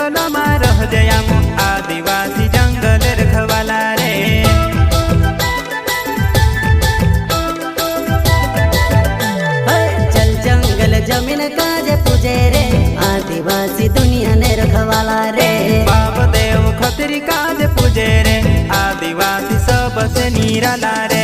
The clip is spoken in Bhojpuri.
जंगल में रह जयाम आदिवासी जंगल रखवाला रे। चल जंगल जमीन काजे पूजे रे आदिवासी दुनिया ने रखवाला रे। बाप देव खतरी काज पूजे रे आदिवासी सबसे निराला रे।